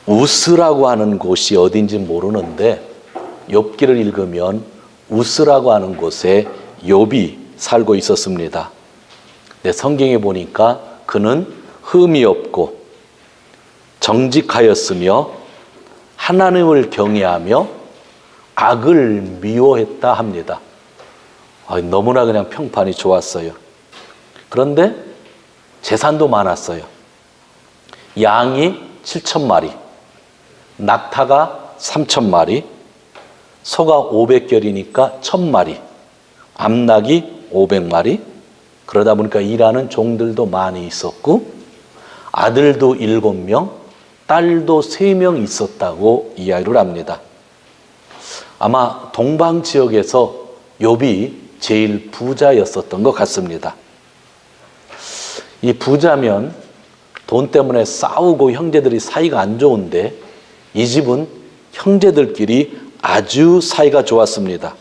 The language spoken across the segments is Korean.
우스라고 하는 곳이 어딘지 모르는데 욥기를 읽으면 우스라고 하는 곳에 욥이 살고 있었습니다. 근데 성경에 보니까 그는 흠이 없고 정직하였으며 하나님을 경외하며 악을 미워했다 합니다. 너무나 그냥 평판이 좋았어요. 그런데 재산도 많았어요. 양이 7,000마리, 낙타가 3,000마리, 소가 500결이니까 1,000마리, 암낙이 500마리, 그러다 보니까 일하는 종들도 많이 있었고 아들도 7명, 딸도 3명 있었다고 이야기를 합니다. 아마 동방 지역에서 욥이 제일 부자였었던 것 같습니다. 이 부자면 돈 때문에 싸우고 형제들이 사이가 안 좋은데 이 집은 형제들끼리 아주 사이가 좋았습니다.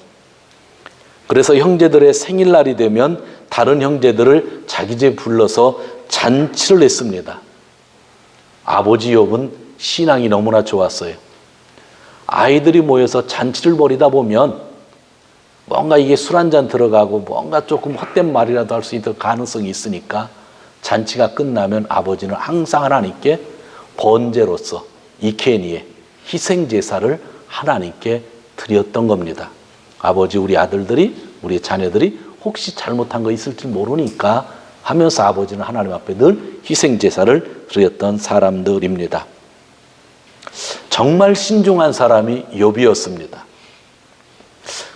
그래서 형제들의 생일날이 되면 다른 형제들을 자기 집에 불러서 잔치를 했습니다. 아버지 욥은 신앙이 너무나 좋았어요. 아이들이 모여서 잔치를 벌이다 보면 뭔가 이게 술 한잔 들어가고 뭔가 조금 헛된 말이라도 할 수 있을 가능성이 있으니까 잔치가 끝나면 아버지는 항상 하나님께 번제로서 이케니의 희생제사를 하나님께 드렸던 겁니다. 아버지, 우리 아들들이, 우리 자녀들이 혹시 잘못한 거 있을지 모르니까 하면서 아버지는 하나님 앞에 늘 희생제사를 드렸던 사람들입니다. 정말 신중한 사람이 욥이었습니다.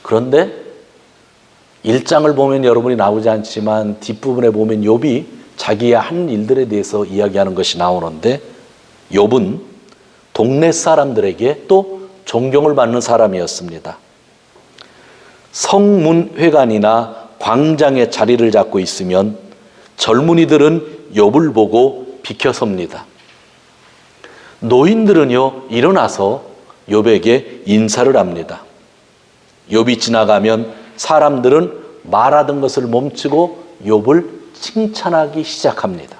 그런데 1장을 보면 여러분이 나오지 않지만 뒷부분에 보면 욥이 자기의 한 일들에 대해서 이야기하는 것이 나오는데 욥은 동네 사람들에게 또 존경을 받는 사람이었습니다. 성문회관이나 광장에 자리를 잡고 있으면 젊은이들은 욥을 보고 비켜섭니다. 노인들은요 일어나서 욥에게 인사를 합니다. 욥이 지나가면 사람들은 말하던 것을 멈추고 욥을 칭찬하기 시작합니다.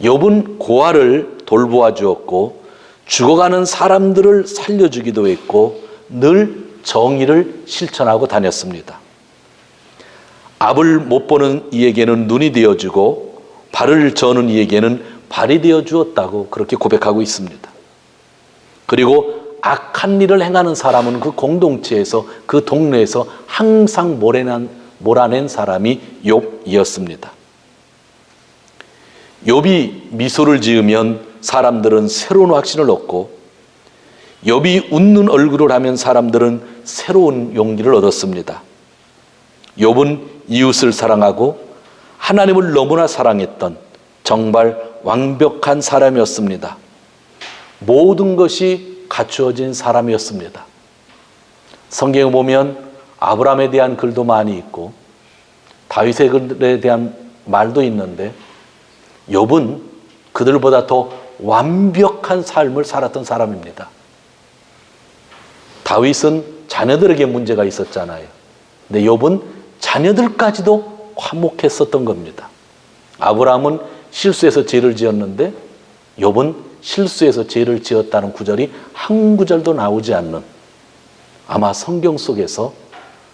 욥은 고아를 돌보아 주었고 죽어가는 사람들을 살려주기도 했고 늘 정의를 실천하고 다녔습니다. 앞을 못 보는 이에게는 눈이 되어주고 발을 저는 이에게는 발이 되어 주었다고 그렇게 고백하고 있습니다. 그리고 악한 일을 행하는 사람은 그 공동체에서 그 동네에서 항상 몰아낸 사람이 욥이었습니다. 욥이 미소를 지으면 사람들은 새로운 확신을 얻고 욥이 웃는 얼굴을 하면 사람들은 새로운 용기를 얻었습니다. 욥은 이웃을 사랑하고 하나님을 너무나 사랑했던 정말 완벽한 사람이었습니다. 모든 것이 갖추어진 사람이었습니다. 성경에 보면 아브라함에 대한 글도 많이 있고 다윗의 글에 대한 말도 있는데 욥은 그들보다 더 완벽한 삶을 살았던 사람입니다. 다윗은 자녀들에게 문제가 있었잖아요. 근데 욥은 자녀들까지도 화목했었던 겁니다. 아브라함은 실수해서 죄를 지었는데 욥은 실수해서 죄를 지었다는 구절이 한 구절도 나오지 않는, 아마 성경 속에서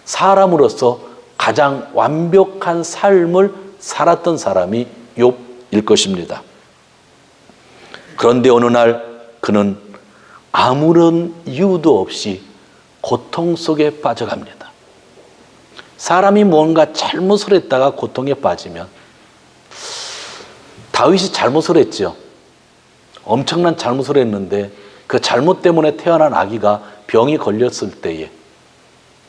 사람으로서 가장 완벽한 삶을 살았던 사람이 욥일 것입니다. 그런데 어느 날 그는 아무런 이유도 없이 고통 속에 빠져갑니다. 사람이 뭔가 잘못을 했다가 고통에 빠지면, 다윗이 잘못을 했죠. 엄청난 잘못을 했는데 그 잘못 때문에 태어난 아기가 병이 걸렸을 때에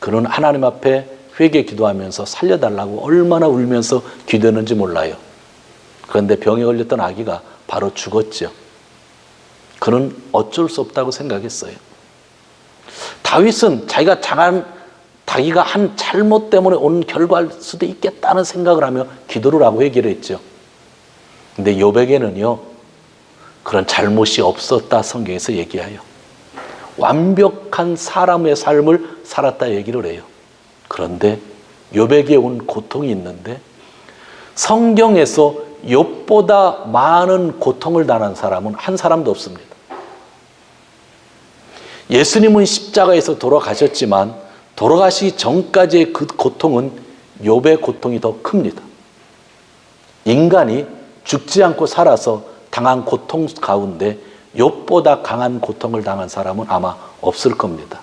그는 하나님 앞에 회개 기도하면서 살려달라고 얼마나 울면서 기도했는지 몰라요. 그런데 병에 걸렸던 아기가 바로 죽었죠. 그는 어쩔 수 없다고 생각했어요. 다윗은 자기가 한 잘못 때문에 온 결과일 수도 있겠다는 생각을 하며 기도를 하고 회개를 했죠. 근데 욥에게는요 그런 잘못이 없었다 성경에서 얘기해요. 완벽한 사람의 삶을 살았다 얘기를 해요. 그런데 욥에게 온 고통이 있는데 성경에서 욥보다 많은 고통을 당한 사람은 한 사람도 없습니다. 예수님은 십자가에서 돌아가셨지만 돌아가시기 전까지의 그 고통은 욥의 고통이 더 큽니다. 인간이 죽지 않고 살아서 당한 고통 가운데 욥보다 강한 고통을 당한 사람은 아마 없을 겁니다.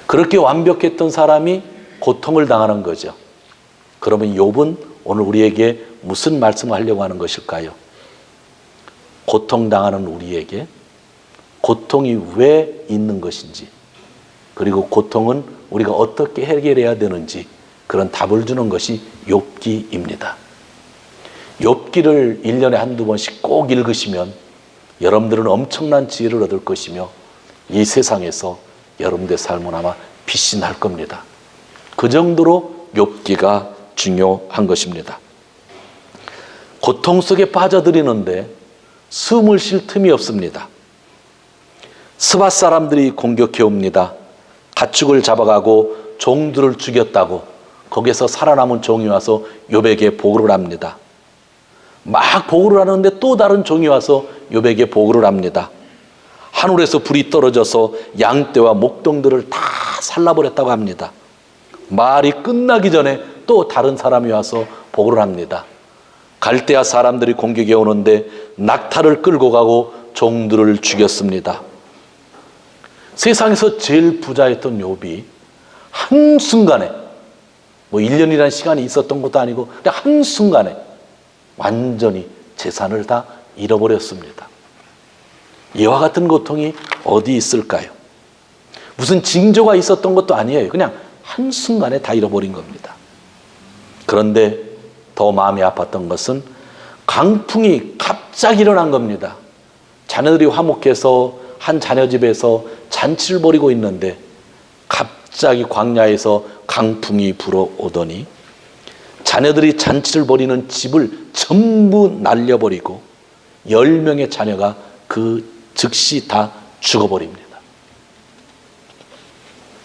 그렇게 완벽했던 사람이 고통을 당하는 거죠. 그러면 욥은 오늘 우리에게 무슨 말씀을 하려고 하는 것일까요? 고통당하는 우리에게 고통이 왜 있는 것인지, 그리고 고통은 우리가 어떻게 해결해야 되는지 그런 답을 주는 것이 욥기입니다. 욥기를 1년에 한두 번씩 꼭 읽으시면 여러분들은 엄청난 지혜를 얻을 것이며 이 세상에서 여러분들의 삶은 아마 빛이 날 겁니다. 그 정도로 욥기가 중요한 것입니다. 고통 속에 빠져들이는데 숨을 쉴 틈이 없습니다. 스밧 사람들이 공격해 옵니다. 가축을 잡아가고 종들을 죽였다고 거기서 살아남은 종이 와서 욥에게 보고를 합니다. 막 보고를 하는데 또 다른 종이 와서 욥에게 보고를 합니다. 하늘에서 불이 떨어져서 양떼와 목동들을 다 살라버렸다고 합니다. 말이 끝나기 전에 또 다른 사람이 와서 보고를 합니다. 갈대아 사람들이 공격해 오는데 낙타를 끌고 가고 종들을 죽였습니다. 세상에서 제일 부자였던 욥이 한순간에, 1년이라는 시간이 있었던 것도 아니고 그냥 한순간에 완전히 재산을 다 잃어버렸습니다. 이와 같은 고통이 어디 있을까요? 무슨 징조가 있었던 것도 아니에요. 그냥 한순간에 다 잃어버린 겁니다. 그런데 더 마음이 아팠던 것은 강풍이 갑자기 일어난 겁니다. 자녀들이 화목해서 한 자녀 집에서 잔치를 벌이고 있는데 갑자기 광야에서 강풍이 불어오더니 자녀들이 잔치를 벌이는 집을 전부 날려버리고 10명의 자녀가 그 즉시 다 죽어버립니다.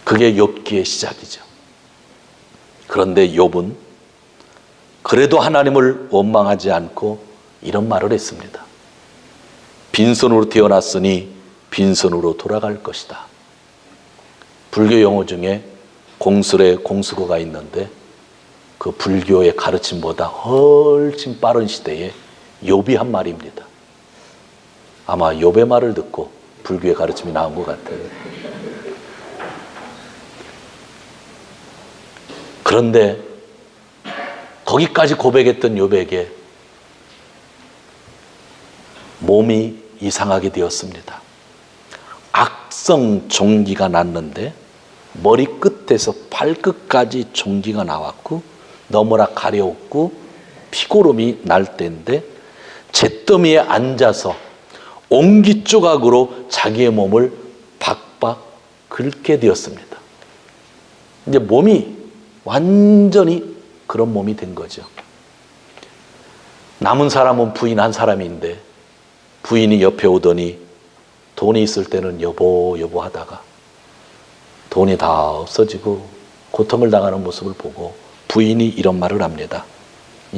그게 욥기의 시작이죠. 그런데 욥은 그래도 하나님을 원망하지 않고 이런 말을 했습니다. 빈손으로 태어났으니 빈손으로 돌아갈 것이다. 불교 용어 중에 공술의 공수거가 있는데 그 불교의 가르침보다 훨씬 빠른 시대에 욥이 한 말입니다. 아마 욥의 말을 듣고 불교의 가르침이 나온 것 같아요. 그런데 거기까지 고백했던 욥에게 몸이 이상하게 되었습니다. 악성 종기가 났는데 머리 끝에서 발끝까지 종기가 나왔고 너무나 가려웠고 피고름이 날 때인데 잿더미에 앉아서 옹기 조각으로 자기의 몸을 박박 긁게 되었습니다. 이제 몸이 완전히 그런 몸이 된 거죠. 남은 사람은 부인 한 사람인데 부인이 옆에 오더니 돈이 있을 때는 여보 여보 하다가 돈이 다 없어지고 고통을 당하는 모습을 보고 부인이 이런 말을 합니다.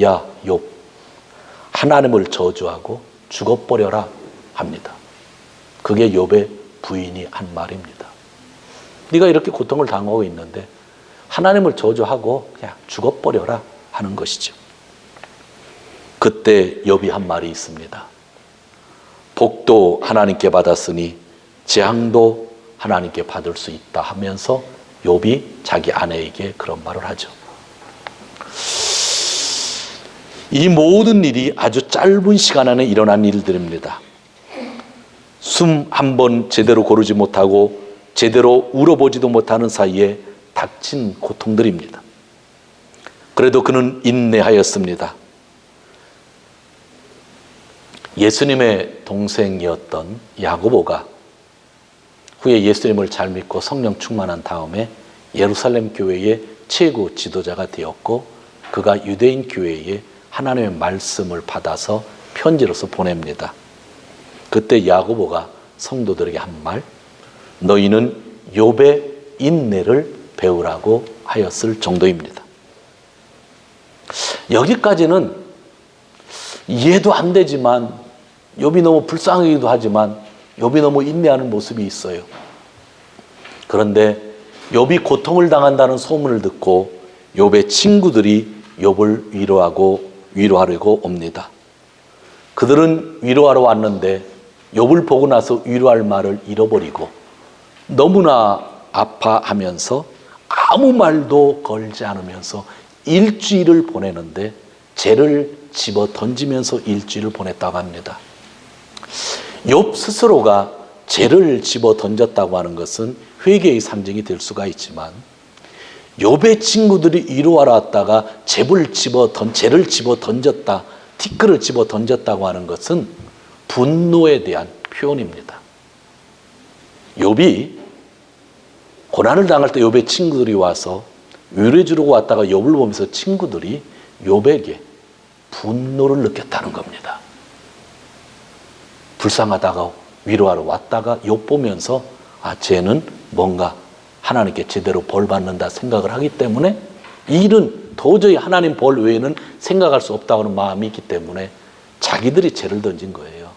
야 욥, 하나님을 저주하고 죽어버려라 합니다. 그게 욥의 부인이 한 말입니다. 네가 이렇게 고통을 당하고 있는데 하나님을 저주하고 그냥 죽어버려라 하는 것이죠. 그때 욥이 한 말이 있습니다. 복도 하나님께 받았으니 재앙도 하나님께 받을 수 있다 하면서 욥이 자기 아내에게 그런 말을 하죠. 이 모든 일이 아주 짧은 시간 안에 일어난 일들입니다. 숨 한 번 제대로 고르지 못하고 제대로 울어보지도 못하는 사이에 닥친 고통들입니다. 그래도 그는 인내하였습니다. 예수님의 동생이었던 야고보가 후에 예수님을 잘 믿고 성령 충만한 다음에 예루살렘 교회의 최고 지도자가 되었고 그가 유대인 교회에 하나님의 말씀을 받아서 편지로서 보냅니다. 그때 야고보가 성도들에게 한 말, 너희는 욥의 인내를 배우라고 하였을 정도입니다. 여기까지는 이해도 안 되지만 욥이 너무 불쌍하기도 하지만 욥이 너무 인내하는 모습이 있어요. 그런데 욥이 고통을 당한다는 소문을 듣고 욥의 친구들이 욥을 위로하려고 옵니다. 그들은 위로하러 왔는데 욥을 보고 나서 위로할 말을 잃어버리고 너무나 아파하면서 아무 말도 걸지 않으면서 일주일을 보내는데 죄를 집어 던지면서 일주일을 보냈다고 합니다. 욥 스스로가 죄를 집어 던졌다고 하는 것은 회개의 상징이 될 수가 있지만 욥의 친구들이 위로하러 왔다가 죄를 집어 던졌다, 티끌을 집어 던졌다고 하는 것은 분노에 대한 표현입니다. 욥이 고난을 당할 때 욥의 친구들이 와서 위로해 주려고 왔다가 욥을 보면서 친구들이 욥에게 분노를 느꼈다는 겁니다. 불쌍하다가 위로하러 왔다가 욥 보면서 쟤는 뭔가 하나님께 제대로 벌 받는다 생각을 하기 때문에 이 일은 도저히 하나님 벌 외에는 생각할 수 없다고 하는 마음이 있기 때문에 자기들이 죄를 던진 거예요.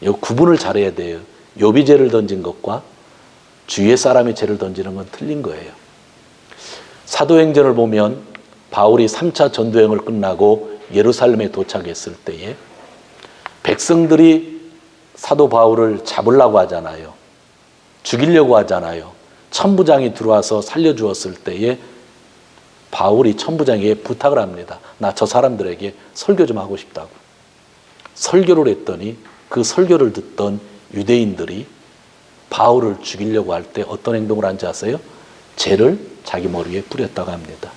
이거 구분을 잘해야 돼요. 욥이 죄를 던진 것과 주위의 사람이 죄를 던지는 건 틀린 거예요. 사도행전을 보면 바울이 3차 전도여행을 끝나고 예루살렘에 도착했을 때에 백성들이 사도 바울을 잡으려고 하잖아요. 죽이려고 하잖아요. 천부장이 들어와서 살려주었을 때에 바울이 천부장에게 부탁을 합니다. 나 저 사람들에게 설교 좀 하고 싶다고. 설교를 했더니 그 설교를 듣던 유대인들이 바울을 죽이려고 할 때 어떤 행동을 한지 아세요? 죄를 자기 머리에 뿌렸다고 합니다.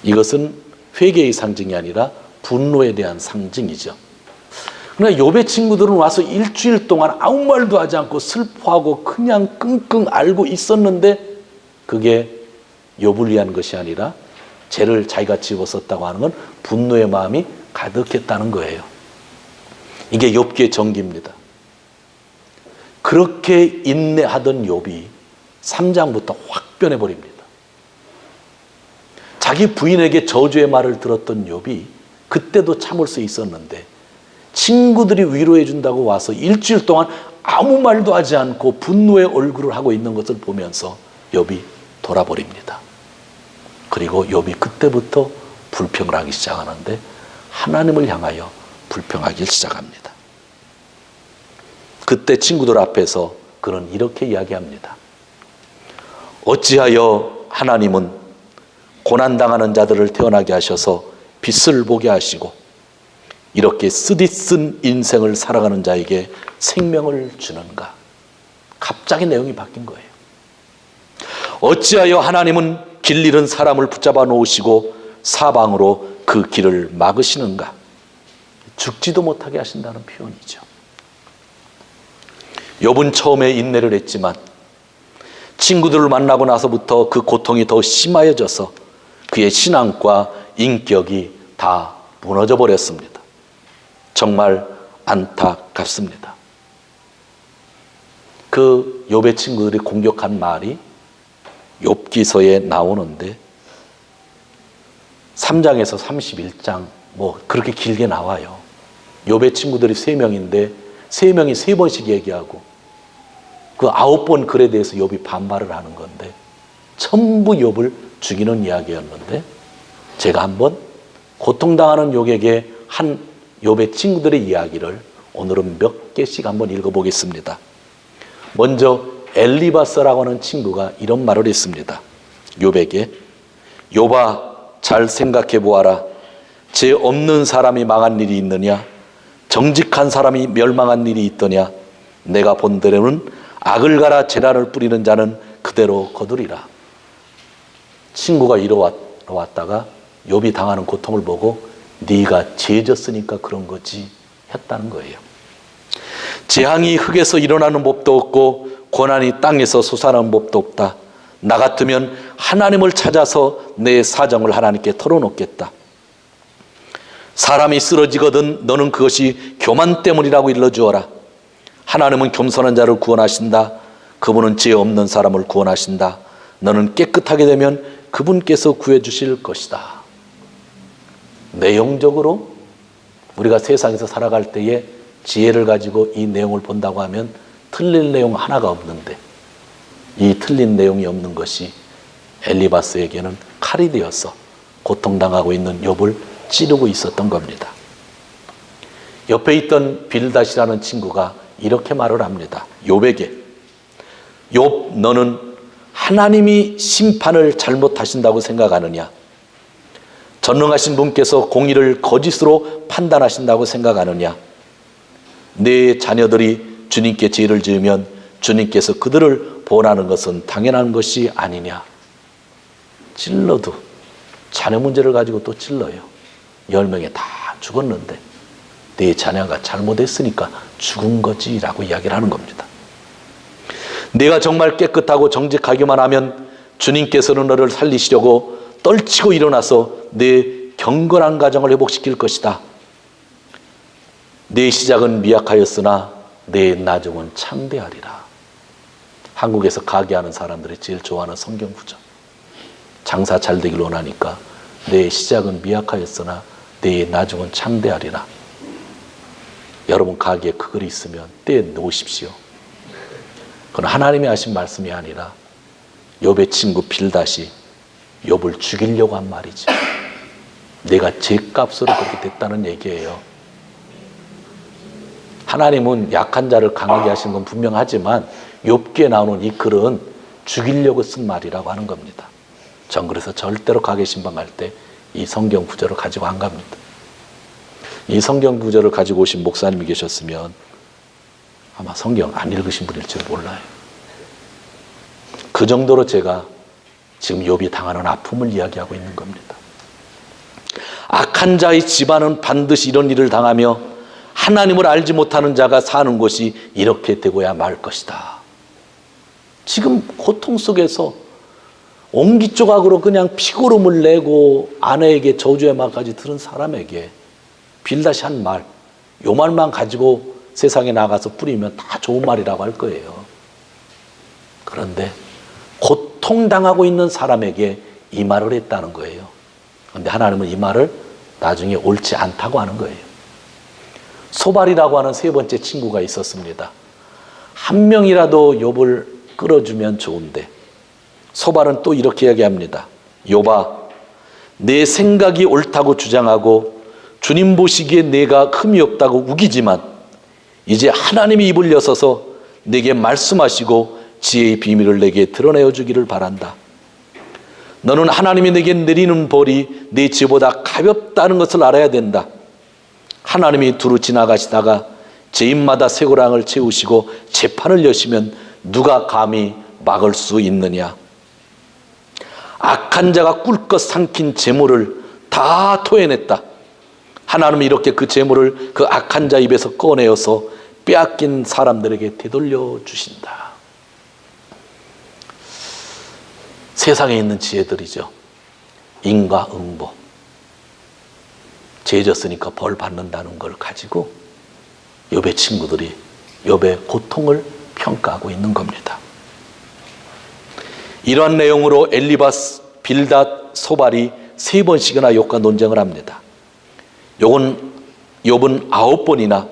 이것은 회개의 상징이 아니라 분노에 대한 상징이죠. 그러나 욥의 친구들은 와서 일주일 동안 아무 말도 하지 않고 슬퍼하고 그냥 끙끙 앓고 있었는데 그게 욥을 위한 것이 아니라 죄를 자기가 집었었다고 하는 건 분노의 마음이 가득했다는 거예요. 이게 욥기의 전기입니다. 그렇게 인내하던 욥이 3장부터 확 변해버립니다. 자기 부인에게 저주의 말을 들었던 욥이 그때도 참을 수 있었는데 친구들이 위로해 준다고 와서 일주일 동안 아무 말도 하지 않고 분노의 얼굴을 하고 있는 것을 보면서 욥이 돌아버립니다. 그리고 욥이 그때부터 불평을 하기 시작하는데 하나님을 향하여 불평하기 시작합니다. 그때 친구들 앞에서 그는 이렇게 이야기합니다. 어찌하여 하나님은 고난당하는 자들을 태어나게 하셔서 빛을 보게 하시고 이렇게 쓰디쓴 인생을 살아가는 자에게 생명을 주는가? 갑자기 내용이 바뀐 거예요. 어찌하여 하나님은 길 잃은 사람을 붙잡아 놓으시고 사방으로 그 길을 막으시는가? 죽지도 못하게 하신다는 표현이죠. 욥은 처음에 인내를 했지만 친구들을 만나고 나서부터 그 고통이 더 심하여져서 그의 신앙과 인격이 다 무너져 버렸습니다. 정말 안타깝습니다. 그 욥의 친구들이 공격한 말이 욥기서에 나오는데 3장에서 31장 뭐 그렇게 길게 나와요. 욥의 친구들이 3명인데 3명이 3번씩 얘기하고 그 9번 글에 대해서 욥이 반발을 하는 건데 전부 욥을 죽이는 이야기였는데 제가 한번 고통당하는 욥에게 한 욥의 친구들의 이야기를 오늘은 몇 개씩 한번 읽어보겠습니다. 먼저 엘리바스라고 하는 친구가 이런 말을 했습니다. 욥에게 욥아 잘 생각해 보아라. 죄 없는 사람이 망한 일이 있느냐? 정직한 사람이 멸망한 일이 있더냐? 내가 본대로는 악을 갈아 재난을 뿌리는 자는 그대로 거두리라. 친구가 이러 왔다가 욥이 당하는 고통을 보고 네가 죄졌으니까 그런 거지 했다는 거예요. 재앙이 흙에서 일어나는 법도 없고 고난이 땅에서 솟아나는 법도 없다. 나 같으면 하나님을 찾아서 내 사정을 하나님께 털어놓겠다. 사람이 쓰러지거든 너는 그것이 교만 때문이라고 일러주어라. 하나님은 겸손한 자를 구원하신다. 그분은 죄 없는 사람을 구원하신다. 너는 깨끗하게 되면 그분께서 구해주실 것이다. 내용적으로 우리가 세상에서 살아갈 때에 지혜를 가지고 이 내용을 본다고 하면 틀릴 내용 하나가 없는데, 이 틀린 내용이 없는 것이 엘리바스에게는 칼이 되어서 고통당하고 있는 욥을 찌르고 있었던 겁니다. 옆에 있던 빌닷이라는 친구가 이렇게 말을 합니다. 욥에게, 욥, 너는 하나님이 심판을 잘못하신다고 생각하느냐? 전능하신 분께서 공의를 거짓으로 판단하신다고 생각하느냐? 내 자녀들이 주님께 죄를 지으면 주님께서 그들을 보호하는 것은 당연한 것이 아니냐? 찔러도 자녀 문제를 가지고 또 찔러요. 10명이 다 죽었는데 내 자녀가 잘못했으니까 죽은 거지라고 이야기를 하는 겁니다. 내가 정말 깨끗하고 정직하기만 하면 주님께서는 너를 살리시려고 떨치고 일어나서 내 경건한 가정을 회복시킬 것이다. 내 시작은 미약하였으나 내 나중은 창대하리라. 한국에서 가게하는 사람들이 제일 좋아하는 성경 구절. 장사 잘 되길 원하니까 내 시작은 미약하였으나 내 나중은 창대하리라. 여러분 가게에 그 글이 있으면 떼어 놓으십시오. 그건 하나님이 하신 말씀이 아니라 욥의 친구 빌닷이 욥을 죽이려고 한 말이죠. 내가 죗값으로 그렇게 됐다는 얘기예요. 하나님은 약한 자를 강하게 하신 건 분명하지만 욥기에 나오는 이 글은 죽이려고 쓴 말이라고 하는 겁니다. 전 그래서 절대로 가게 신방할 때 이 성경 구절을 가지고 안 갑니다. 이 성경 구절을 가지고 오신 목사님이 계셨으면 아마 성경 안 읽으신 분일지 몰라요. 그 정도로 제가 지금 욥이 당하는 아픔을 이야기하고 있는 겁니다. 악한 자의 집안은 반드시 이런 일을 당하며 하나님을 알지 못하는 자가 사는 곳이 이렇게 되고야 말 것이다. 지금 고통 속에서 옹기조각으로 그냥 피고름을 내고 아내에게 저주의 말까지 들은 사람에게 빌닷이 한 말, 요 말만 가지고 세상에 나가서 뿌리면 다 좋은 말이라고 할 거예요. 그런데 고통당하고 있는 사람에게 이 말을 했다는 거예요. 그런데 하나님은 이 말을 나중에 옳지 않다고 하는 거예요. 소발이라고 하는 세 번째 친구가 있었습니다. 한 명이라도 욥을 끌어주면 좋은데 소발은 또 이렇게 이야기합니다. 욥아, 내 생각이 옳다고 주장하고 주님 보시기에 내가 흠이 없다고 우기지만 이제 하나님이 입을 여서서 내게 말씀하시고 지혜의 비밀을 내게 드러내어 주기를 바란다. 너는 하나님이 내게 내리는 벌이 내 죄보다 가볍다는 것을 알아야 된다. 하나님이 두루 지나가시다가 죄인마다 쇠고랑을 채우시고 재판을 여시면 누가 감히 막을 수 있느냐. 악한 자가 꿀꺽 삼킨 재물을 다 토해냈다. 하나님은 이렇게 그 재물을 그 악한 자 입에서 꺼내어서 빼앗긴 사람들에게 되돌려 주신다. 세상에 있는 지혜들이죠. 인과응보. 죄 졌으니까 벌 받는다는 걸 가지고 욥의 친구들이 욥의 고통을 평가하고 있는 겁니다. 이러한 내용으로 엘리바스, 빌닷, 소발이 3번씩이나 욥과 논쟁을 합니다. 욥은 9번이나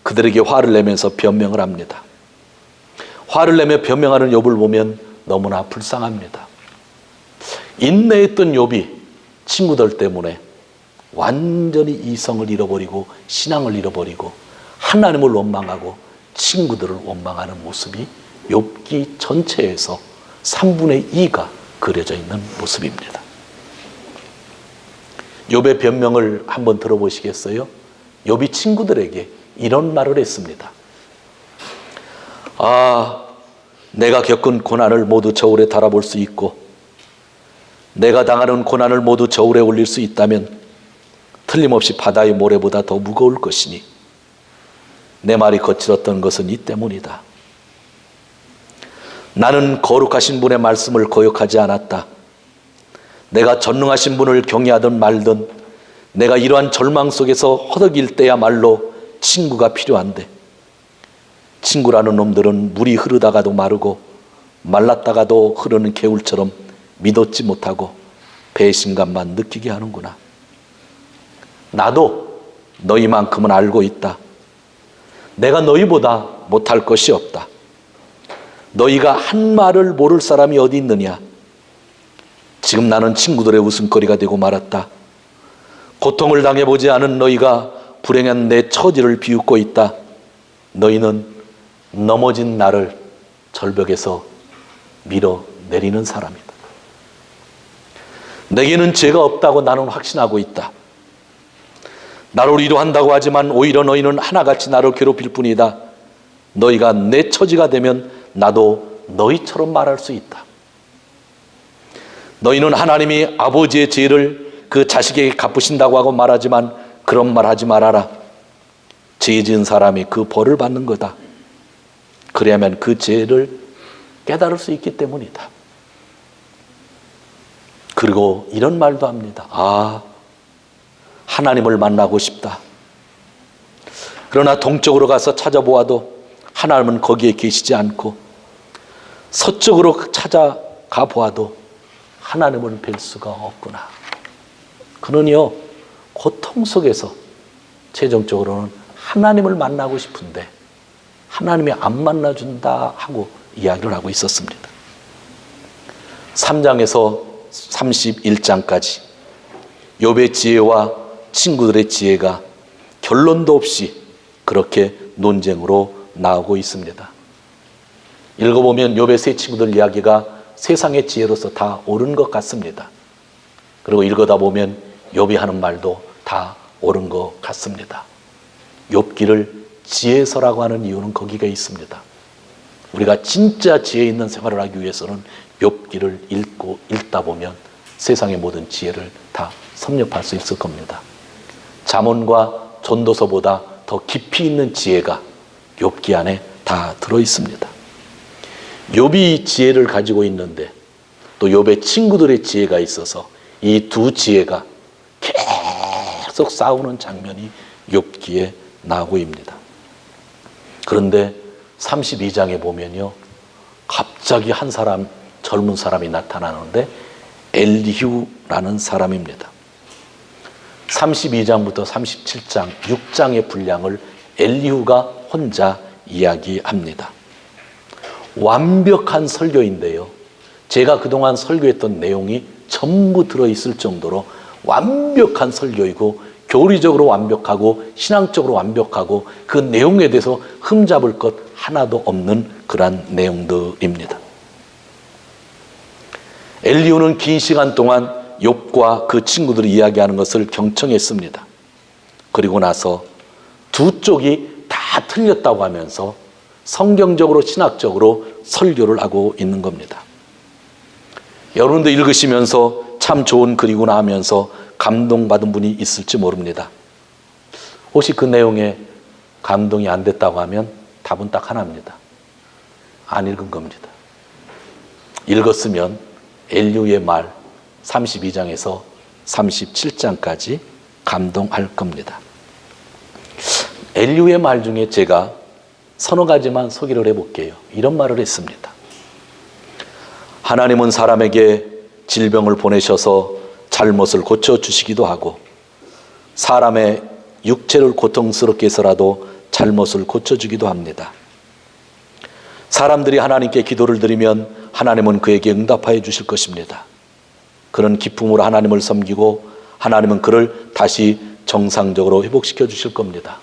그들에게 화를 내면서 변명을 합니다. 화를 내며 변명하는 욥을 보면 너무나 불쌍합니다. 인내했던 욥이 친구들 때문에 완전히 이성을 잃어버리고 신앙을 잃어버리고 하나님을 원망하고 친구들을 원망하는 모습이 욥기 전체에서 3분의 2가 그려져 있는 모습입니다. 욥의 변명을 한번 들어보시겠어요? 욥이 친구들에게 이런 말을 했습니다. 아, 내가 겪은 고난을 모두 저울에 달아볼 수 있고 내가 당하는 고난을 모두 저울에 올릴 수 있다면 틀림없이 바다의 모래보다 더 무거울 것이니 내 말이 거칠었던 것은 이 때문이다. 나는 거룩하신 분의 말씀을 거역하지 않았다. 내가 전능하신 분을 경외하든 말든 내가 이러한 절망 속에서 허덕일 때야말로 친구가 필요한데 친구라는 놈들은 물이 흐르다가도 마르고 말랐다가도 흐르는 개울처럼 믿었지 못하고 배신감만 느끼게 하는구나. 나도 너희만큼은 알고 있다. 내가 너희보다 못할 것이 없다. 너희가 한 말을 모를 사람이 어디 있느냐. 지금 나는 친구들의 웃음거리가 되고 말았다. 고통을 당해보지 않은 너희가 불행한 내 처지를 비웃고 있다. 너희는 넘어진 나를 절벽에서 밀어내리는 사람이다. 내게는 죄가 없다고 나는 확신하고 있다. 나를 위로한다고 하지만 오히려 너희는 하나같이 나를 괴롭힐 뿐이다. 너희가 내 처지가 되면 나도 너희처럼 말할 수 있다. 너희는 하나님이 아버지의 죄를 그 자식에게 갚으신다고 하고 말하지만 그런 말 하지 말아라. 죄 지은 사람이 그 벌을 받는 거다. 그래야만 그 죄를 깨달을 수 있기 때문이다. 그리고 이런 말도 합니다. 하나님을 만나고 싶다. 그러나 동쪽으로 가서 찾아보아도 하나님은 거기에 계시지 않고 서쪽으로 찾아가 보아도 하나님을 뵐 수가 없구나. 그는요, 고통 속에서 최종적으로는 하나님을 만나고 싶은데 하나님이 안 만나준다 하고 이야기를 하고 있었습니다. 3장에서 31장까지 욥의 지혜와 친구들의 지혜가 결론도 없이 그렇게 논쟁으로 나오고 있습니다. 읽어보면 욥의 세 친구들 이야기가 세상의 지혜로서 다 옳은 것 같습니다. 그리고 읽어다 보면 욥이 하는 말도 다 옳은 것 같습니다. 욥기를 지혜서라고 하는 이유는 거기가 있습니다. 우리가 진짜 지혜 있는 생활을 하기 위해서는 욥기를 읽다 보면 세상의 모든 지혜를 다 섭렵할 수 있을 겁니다. 잠언과 전도서보다 더 깊이 있는 지혜가 욥기 안에 다 들어있습니다. 욥이 지혜를 가지고 있는데 또 욥의 친구들의 지혜가 있어서 이 두 지혜가 계속 싸우는 장면이 욥기에 나오고 있습니다. 그런데 32장에 보면요, 갑자기 한 사람, 젊은 사람이 나타나는데 엘리후라는 사람입니다. 32장부터 37장, 6장의 분량을 엘리후가 혼자 이야기합니다. 완벽한 설교인데요, 제가 그동안 설교했던 내용이 전부 들어있을 정도로 완벽한 설교이고 교리적으로 완벽하고 신앙적으로 완벽하고 그 내용에 대해서 흠잡을 것 하나도 없는 그러한 내용들입니다. 엘리후는 긴 시간 동안 욥과 그 친구들이 이야기하는 것을 경청했습니다. 그리고 나서 두 쪽이 다 틀렸다고 하면서 성경적으로 신학적으로 설교를 하고 있는 겁니다. 여러분도 읽으시면서 참 좋은 글이구나 하면서 감동받은 분이 있을지 모릅니다. 혹시 그 내용에 감동이 안 됐다고 하면 답은 딱 하나입니다. 안 읽은 겁니다. 읽었으면 엘리후의 말 32장에서 37장까지 감동할 겁니다. 엘리후의 말 중에 제가 서너 가지만 소개를 해볼게요. 이런 말을 했습니다. 하나님은 사람에게 질병을 보내셔서 잘못을 고쳐주시기도 하고 사람의 육체를 고통스럽게 해서라도 잘못을 고쳐주기도 합니다. 사람들이 하나님께 기도를 드리면 하나님은 그에게 응답하여 주실 것입니다. 그런 기쁨으로 하나님을 섬기고 하나님은 그를 다시 정상적으로 회복시켜 주실 겁니다.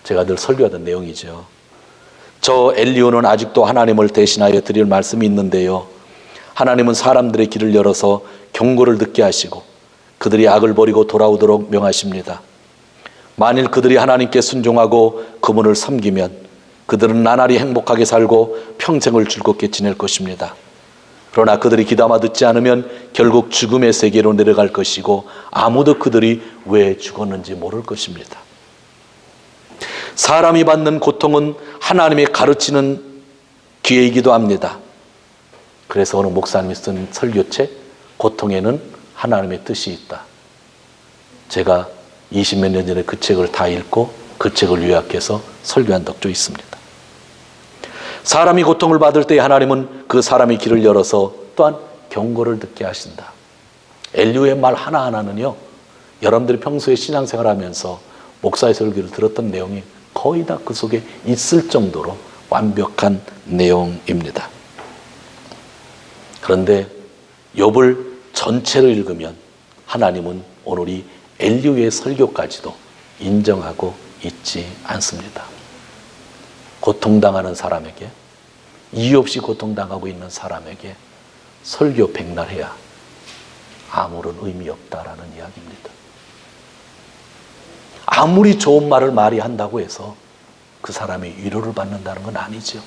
제가 늘 설교하던 내용이죠. 저 엘리후는 아직도 하나님을 대신하여 드릴 말씀이 있는데요, 하나님은 사람들의 길을 열어서 경고를 듣게 하시고 그들이 악을 버리고 돌아오도록 명하십니다. 만일 그들이 하나님께 순종하고 그분을 섬기면 그들은 나날이 행복하게 살고 평생을 즐겁게 지낼 것입니다. 그러나 그들이 귀담아 듣지 않으면 결국 죽음의 세계로 내려갈 것이고 아무도 그들이 왜 죽었는지 모를 것입니다. 사람이 받는 고통은 하나님이 가르치는 기회이기도 합니다. 그래서 어느 목사님이 쓴 설교책 고통에는 하나님의 뜻이 있다. 제가 20몇 년 전에 그 책을 다 읽고 그 책을 요약해서 설교한 적도 있습니다. 사람이 고통을 받을 때 하나님은 그 사람의 길을 열어서 또한 경고를 듣게 하신다. 엘리후의 말 하나하나는요, 여러분들이 평소에 신앙생활하면서 목사의 설교를 들었던 내용이 거의 다 그 속에 있을 정도로 완벽한 내용입니다. 그런데 욥을 전체를 읽으면 하나님은 오늘 이 엘리후의 설교까지도 인정하고 있지 않습니다. 고통당하는 사람에게, 이유 없이 고통당하고 있는 사람에게 설교 백날 해야 아무런 의미 없다라는 이야기입니다. 아무리 좋은 말을 말이 한다고 해서 그 사람이 위로를 받는다는 건 아니죠.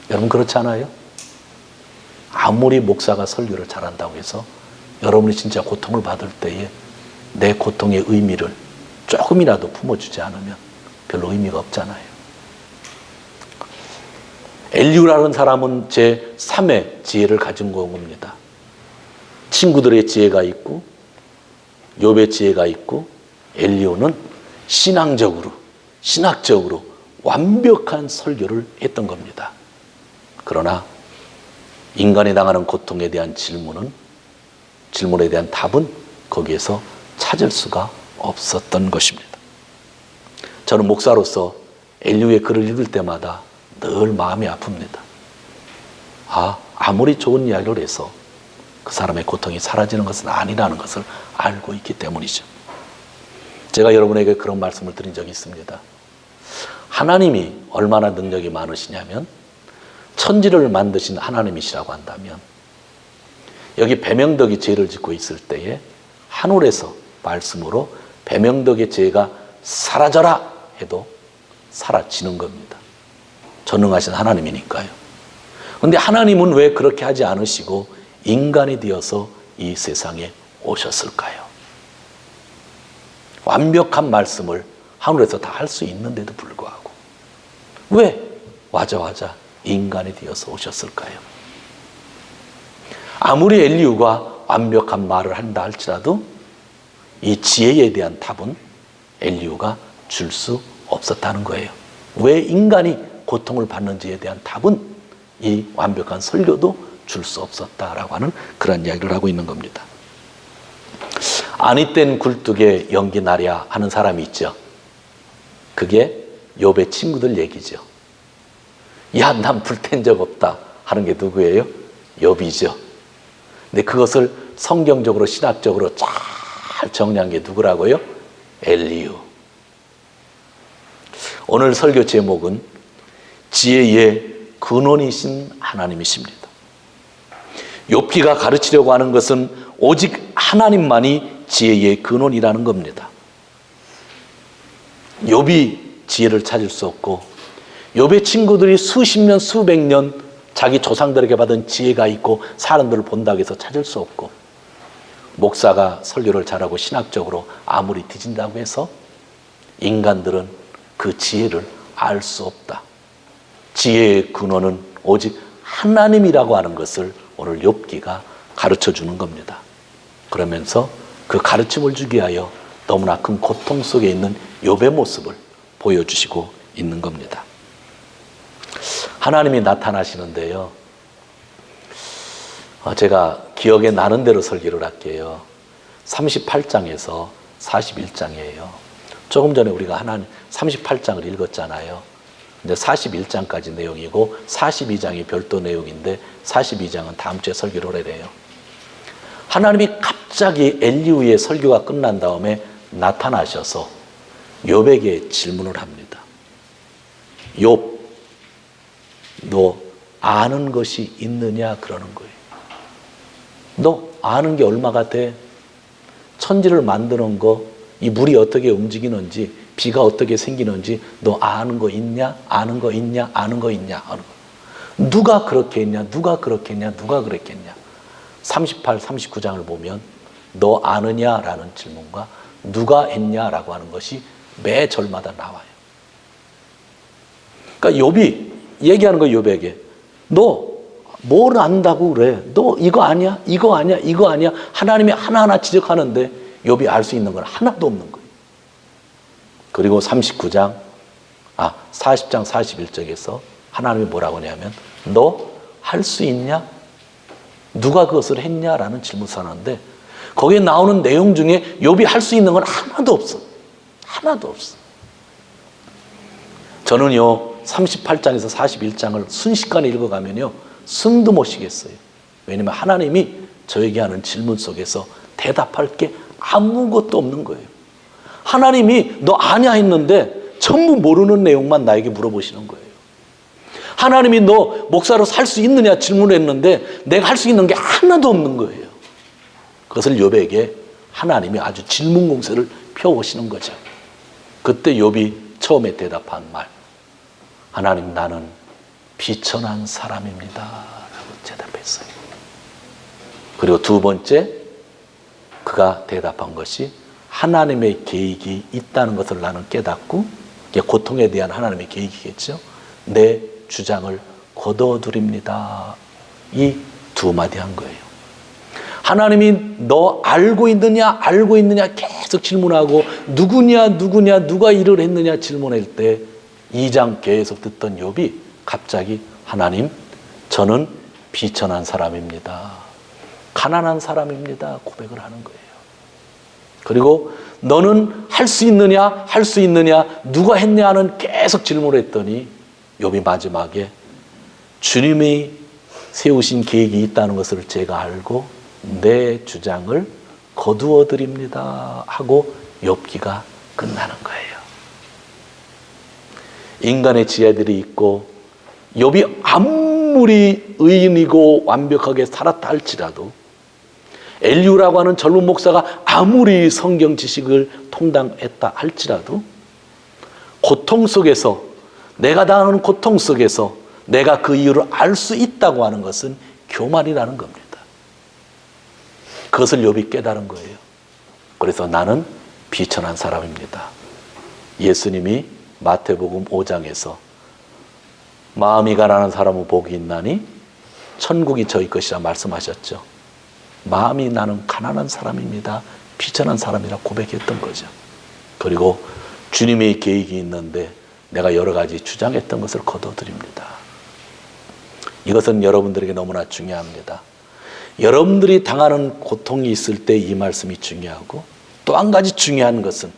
여러분 그렇지 않아요? 아무리 목사가 설교를 잘한다고 해서 여러분이 진짜 고통을 받을 때에 내 고통의 의미를 조금이라도 품어주지 않으면 별로 의미가 없잖아요. 엘리후라는 사람은 제3의 지혜를 가진 겁니다. 친구들의 지혜가 있고 욥의 지혜가 있고 엘리후는 신학적으로 완벽한 설교를 했던 겁니다. 그러나 인간이 당하는 고통에 대한 질문에 대한 답은 거기에서 찾을 수가 없었던 것입니다. 저는 목사로서 엘리후의 글을 읽을 때마다 늘 마음이 아픕니다. 아무리 좋은 이야기를 해서 그 사람의 고통이 사라지는 것은 아니라는 것을 알고 있기 때문이죠. 제가 여러분에게 그런 말씀을 드린 적이 있습니다. 하나님이 얼마나 능력이 많으시냐면 천지를 만드신 하나님이시라고 한다면 여기 배명덕이 죄를 짓고 있을 때에 하늘에서 말씀으로 배명덕의 죄가 사라져라 해도 사라지는 겁니다. 전능하신 하나님이니까요. 그런데 하나님은 왜 그렇게 하지 않으시고 인간이 되어서 이 세상에 오셨을까요? 완벽한 말씀을 하늘에서 다 할 수 있는데도 불구하고 왜 와자 인간이 되어서 오셨을까요? 아무리 엘리후가 완벽한 말을 한다 할지라도 이 지혜에 대한 답은 엘리후가 줄 수 없었다는 거예요. 왜 인간이 고통을 받는지에 대한 답은 이 완벽한 설교도 줄 수 없었다라고 하는 그런 이야기를 하고 있는 겁니다. 아니 땐 굴뚝에 연기 나랴 하는 사람이 있죠. 그게 욥의 친구들 얘기죠. 야, 난 불태운 적 없다 하는 게 누구예요? 욥이죠. 근데 그것을 성경적으로 신학적으로 잘 정리한 게 누구라고요? 엘리후. 오늘 설교 제목은 지혜의 근원이신 하나님이십니다. 욥기가 가르치려고 하는 것은 오직 하나님만이 지혜의 근원이라는 겁니다. 욥이 지혜를 찾을 수 없고 욥의 친구들이 수십 년, 수백 년 자기 조상들에게 받은 지혜가 있고 사람들을 본다고 해서 찾을 수 없고 목사가 설교를 잘하고 신학적으로 아무리 뒤진다고 해서 인간들은 그 지혜를 알 수 없다. 지혜의 근원은 오직 하나님이라고 하는 것을 오늘 욥기가 가르쳐 주는 겁니다. 그러면서 그 가르침을 주기 위하여 너무나 큰 고통 속에 있는 욥의 모습을 보여주시고 있는 겁니다. 하나님이 나타나시는데요. 제가 기억에 나는 대로 설교를 할게요. 38장에서 41장이에요. 조금 전에 우리가 하나님 38장을 읽었잖아요. 근데 41장까지 내용이고 42장이 별도 내용인데 42장은 다음 주에 설교를 해요. 하나님이 갑자기 엘리후의 설교가 끝난 다음에 나타나셔서 욥에게 질문을 합니다. 욥, 너 아는 것이 있느냐? 그러는 거예요. 너 아는 게 얼마가 돼? 천지를 만드는 거, 이 물이 어떻게 움직이는지, 비가 어떻게 생기는지 너 아는 거 있냐? 아는 거 있냐? 아는 거 있냐? 누가 그렇게 했냐? 누가 그렇게 했냐? 누가 그랬겠냐? 38, 39장을 보면 너 아느냐라는 질문과 누가 했냐라고 하는 것이 매 절마다 나와요. 그러니까 욥이 얘기하는 거예요. 욥에게 너 뭘 안다고 그래? 너 이거 아니야? 이거 아니야? 이거 아니야? 하나님이 하나하나 지적하는데 욥이 알 수 있는 건 하나도 없는 거예요. 그리고 40장 41절에서 하나님이 뭐라고 하냐면 너 할 수 있냐? 누가 그것을 했냐라는 질문을 하는데 거기에 나오는 내용 중에 욥이 할 수 있는 건 하나도 없어. 하나도 없어. 저는요 38장에서 41장을 순식간에 읽어가면요 숨도 못 쉬겠어요. 왜냐하면 하나님이 저에게 하는 질문 속에서 대답할 게 아무것도 없는 거예요. 하나님이 너 아냐 했는데 전부 모르는 내용만 나에게 물어보시는 거예요. 하나님이 너 목사로 살 수 있느냐 질문했는데 내가 할 수 있는 게 하나도 없는 거예요. 그것을 욥에게 하나님이 아주 질문 공세를 펴오시는 거죠. 그때 욥이 처음에 대답한 말, 하나님 나는 비천한 사람입니다 라고 대답했어요. 그리고 두 번째 그가 대답한 것이 하나님의 계획이 있다는 것을 나는 깨닫고, 이게 고통에 대한 하나님의 계획이겠죠. 내 주장을 거둬드립니다. 이 두 마디 한 거예요. 하나님이 너 알고 있느냐 계속 질문하고 누구냐 누가 일을 했느냐 질문할 때 2장 계속 듣던 욥이 갑자기 하나님 저는 비천한 사람입니다. 가난한 사람입니다. 고백을 하는 거예요. 그리고 너는 할 수 있느냐 누가 했냐는 계속 질문을 했더니 욥이 마지막에 주님이 세우신 계획이 있다는 것을 제가 알고 내 주장을 거두어 드립니다 하고 욥기가 끝나는 거예요. 인간의 지혜들이 있고 욥이 아무리 의인이고 완벽하게 살았다 할지라도, 엘리후라고 하는 젊은 목사가 아무리 성경 지식을 통달했다 할지라도 고통 속에서, 내가 당하는 고통 속에서 내가 그 이유를 알 수 있다고 하는 것은 교만이라는 겁니다. 그것을 욥이 깨달은 거예요. 그래서 나는 비천한 사람입니다. 예수님이 마태복음 5장에서 마음이 가난한 사람은 복이 있나니 천국이 저희 것이라 말씀하셨죠. 마음이 나는 가난한 사람입니다. 비천한 사람이라 고백했던 거죠. 그리고 주님의 계획이 있는데 내가 여러 가지 주장했던 것을 거둬드립니다. 이것은 여러분들에게 너무나 중요합니다. 여러분들이 당하는 고통이 있을 때 이 말씀이 중요하고, 또 한 가지 중요한 것은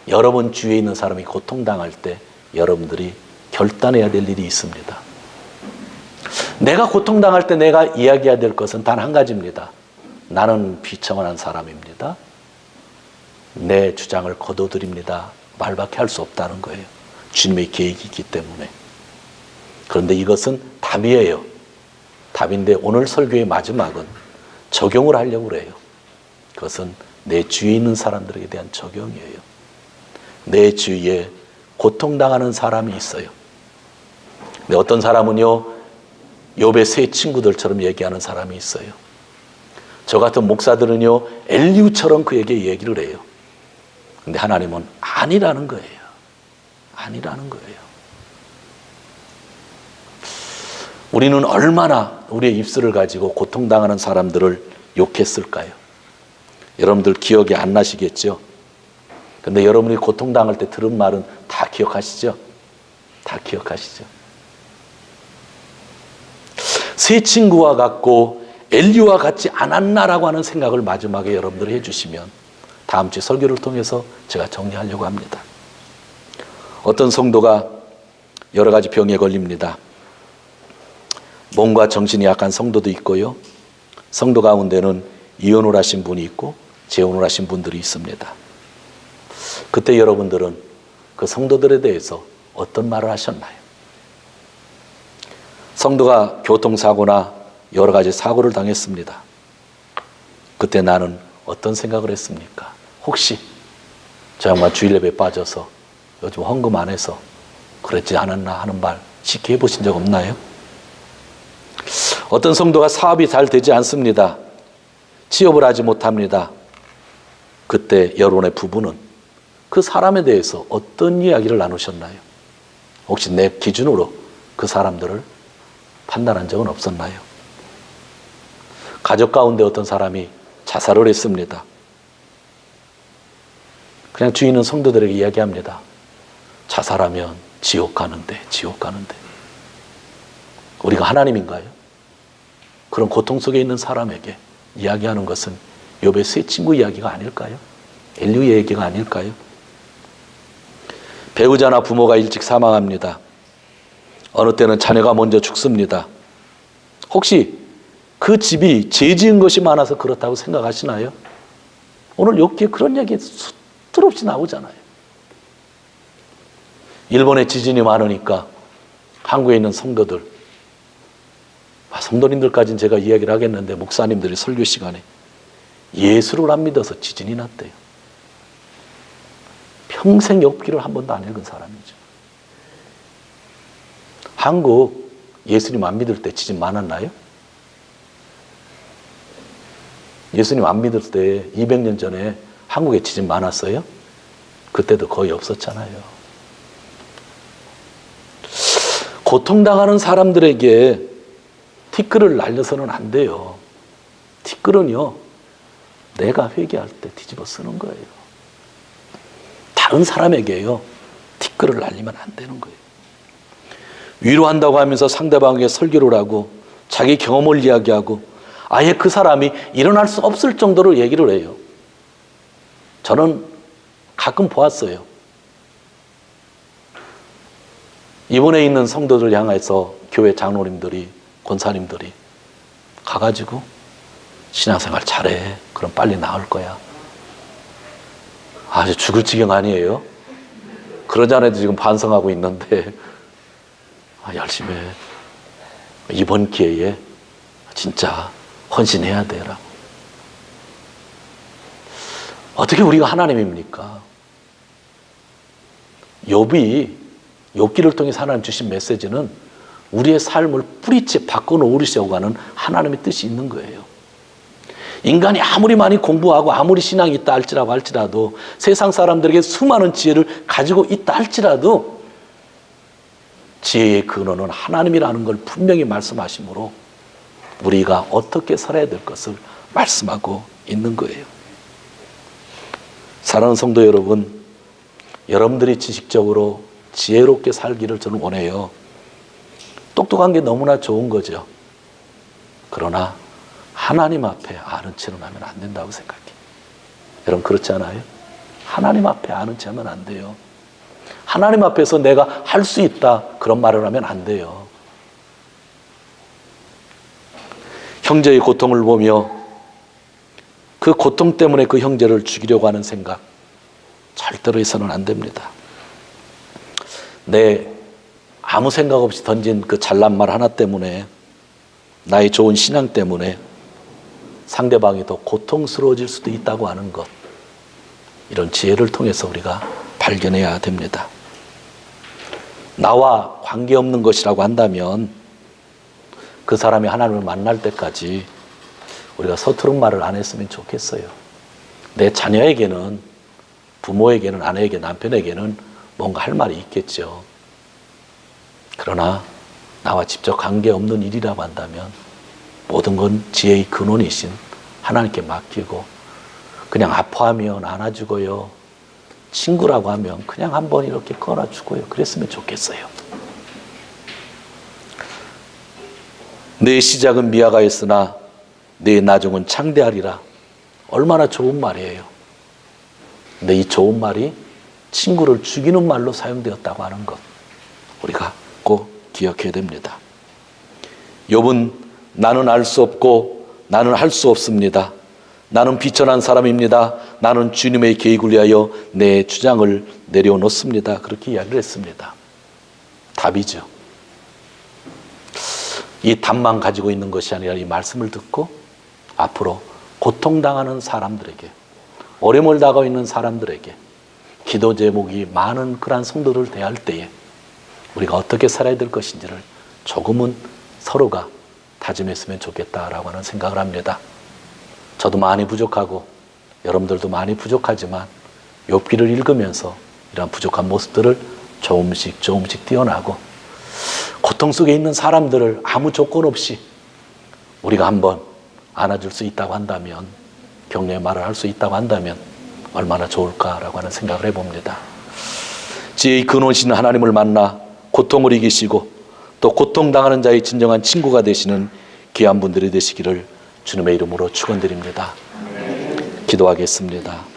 여러분 주위에 있는 사람이 고통당할 때 여러분들이 결단해야 될 일이 있습니다. 내가 고통당할 때 내가 이야기해야 될 것은 단 한 가지입니다. 나는 비천한 사람입니다. 내 주장을 거둬드립니다. 말밖에 할 수 없다는 거예요. 주님의 계획이 있기 때문에. 그런데 이것은 답이에요. 답인데 오늘 설교의 마지막은 적용을 하려고 그래요. 그것은 내 주위에 있는 사람들에게 대한 적용이에요. 내 주위에 고통당하는 사람이 있어요. 근데 어떤 사람은요, 욥의 세 친구들처럼 얘기하는 사람이 있어요. 저 같은 목사들은요, 엘리후처럼 그에게 얘기를 해요. 근데 하나님은 아니라는 거예요. 아니라는 거예요. 우리는 얼마나 우리의 입술을 가지고 고통당하는 사람들을 욕했을까요? 여러분들 기억이 안 나시겠죠? 근데 여러분이 고통당할 때 들은 말은 다 기억하시죠? 다 기억하시죠? 세 친구와 같고 엘리후와 같지 않았나라고 하는 생각을 마지막에 여러분들이 해주시면 다음 주 설교를 통해서 제가 정리하려고 합니다. 어떤 성도가 여러 가지 병에 걸립니다. 몸과 정신이 약한 성도도 있고요. 성도 가운데는 이혼을 하신 분이 있고 재혼을 하신 분들이 있습니다. 그때 여러분들은 그 성도들에 대해서 어떤 말을 하셨나요? 성도가 교통사고나 여러 가지 사고를 당했습니다. 그때 나는 어떤 생각을 했습니까? 혹시 저 양반 주일 예배에 빠져서 요즘 헌금 안 해서 그랬지 않았나 하는 말 쉽게 해보신 적 없나요? 어떤 성도가 사업이 잘 되지 않습니다. 취업을 하지 못합니다. 그때 여러분의 부부는 그 사람에 대해서 어떤 이야기를 나누셨나요? 혹시 내 기준으로 그 사람들을 판단한 적은 없었나요? 가족 가운데 어떤 사람이 자살을 했습니다. 그냥 주위 있는 성도들에게 이야기합니다. 자살하면 지옥 가는데, 지옥 가는데. 우리가 하나님인가요? 그런 고통 속에 있는 사람에게 이야기하는 것은 욥의 세 친구 이야기가 아닐까요? 엘리후의 얘기가 아닐까요? 배우자나 부모가 일찍 사망합니다. 어느 때는 자녀가 먼저 죽습니다. 혹시 그 집이 죄 지은 것이 많아서 그렇다고 생각하시나요? 오늘 욥기에 그런 얘기 수없이 나오잖아요. 일본에 지진이 많으니까 한국에 있는 성도들, 성도님들까지는 제가 이야기를 하겠는데 목사님들이 설교 시간에 예수를 안 믿어서 지진이 났대요. 평생 욥기를 한 번도 안 읽은 사람이죠. 한국 예수님 안 믿을 때 지진 많았나요? 예수님 안 믿을 때 200년 전에 한국에 지진 많았어요? 그때도 거의 없었잖아요. 고통당하는 사람들에게 티끌을 날려서는 안 돼요. 티끌은요, 내가 회개할 때 뒤집어 쓰는 거예요. 다른 사람에게요, 티끌을 날리면 안 되는 거예요. 위로한다고 하면서 상대방에게 설교를 하고 자기 경험을 이야기하고 아예 그 사람이 일어날 수 없을 정도로 얘기를 해요. 저는 가끔 보았어요. 이번에 있는 성도들 향해서 교회 장로님들이, 권사님들이 가가지고 신앙생활 잘해. 그럼 빨리 나을 거야. 아주 죽을 지경 아니에요? 그러지 않아도 지금 반성하고 있는데 열심히 해. 이번 기회에 진짜 헌신해야 되라. 어떻게 우리가 하나님입니까? 욥기를 통해서 하나님 주신 메시지는 우리의 삶을 뿌리째 바꿔놓으려고 하는 하나님의 뜻이 있는 거예요. 인간이 아무리 많이 공부하고 아무리 신앙이 있다 할지라도 세상 사람들에게 수많은 지혜를 가지고 있다 할지라도 지혜의 근원은 하나님이라는 걸 분명히 말씀하시므로 우리가 어떻게 살아야 될 것을 말씀하고 있는 거예요. 사랑하는 성도 여러분, 여러분들이 지식적으로 지혜롭게 살기를 저는 원해요. 똑똑한 게 너무나 좋은 거죠. 그러나 하나님 앞에 아는 체는 하면 안 된다고 생각해요. 여러분 그렇지 않아요? 하나님 앞에 아는 체 하면 안 돼요. 하나님 앞에서 내가 할 수 있다 그런 말을 하면 안 돼요. 형제의 고통을 보며 그 고통 때문에 그 형제를 죽이려고 하는 생각 절대로 해서는 안 됩니다. 아무 생각 없이 던진 그 잘난 말 하나 때문에, 나의 좋은 신앙 때문에 상대방이 더 고통스러워질 수도 있다고 하는 것, 이런 지혜를 통해서 우리가 발견해야 됩니다. 나와 관계없는 것이라고 한다면 그 사람이 하나님을 만날 때까지 우리가 서투른 말을 안 했으면 좋겠어요. 내 자녀에게는, 부모에게는, 아내에게, 남편에게는 뭔가 할 말이 있겠죠. 그러나 나와 직접 관계없는 일이라고 한다면 모든 건 지혜의 근원이신 하나님께 맡기고, 그냥 아파하면 안아주고요, 친구라고 하면 그냥 한번 이렇게 꺼놔주고요, 그랬으면 좋겠어요. 내 시작은 미화가였으나 내 나중은 창대하리라. 얼마나 좋은 말이에요. 근데 이 좋은 말이 친구를 죽이는 말로 사용되었다고 하는 것, 우리가 꼭 기억해야 됩니다. 욥은 나는 알 수 없고 나는 할 수 없습니다. 나는 비천한 사람입니다. 나는 주님의 계획을 위하여 내 주장을 내려놓습니다. 그렇게 이야기를 했습니다. 답이죠. 이 답만 가지고 있는 것이 아니라 이 말씀을 듣고 앞으로 고통당하는 사람들에게, 어려움을 당하고 있는 사람들에게 기도 제목이 많은 그러한 성도를 대할 때에 우리가 어떻게 살아야 될 것인지를 조금은 서로가 다짐했으면 좋겠다라고 하는 생각을 합니다. 저도 많이 부족하고 여러분들도 많이 부족하지만 욥기를 읽으면서 이러한 부족한 모습들을 조금씩 띄어나고 고통 속에 있는 사람들을 아무 조건 없이 우리가 한번 안아줄 수 있다고 한다면, 격려의 말을 할 수 있다고 한다면 얼마나 좋을까라고 하는 생각을 해봅니다. 지혜의 근원이신 하나님을 만나 고통을 이기시고 또 고통당하는 자의 진정한 친구가 되시는 귀한 분들이 되시기를 주님의 이름으로 축원드립니다. 기도하겠습니다.